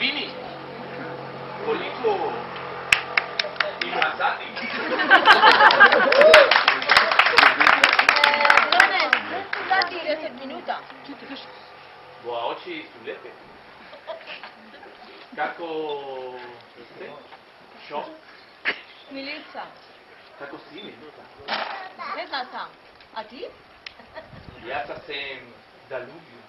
Vini, koliko ima sati? Roman, 10 sati i 10 minuta. Boa, oči su lijepe. Kako ste? Šo? Milica. Kako si Milica? Ne znam sam. A ti? Ja sam se zaljubio.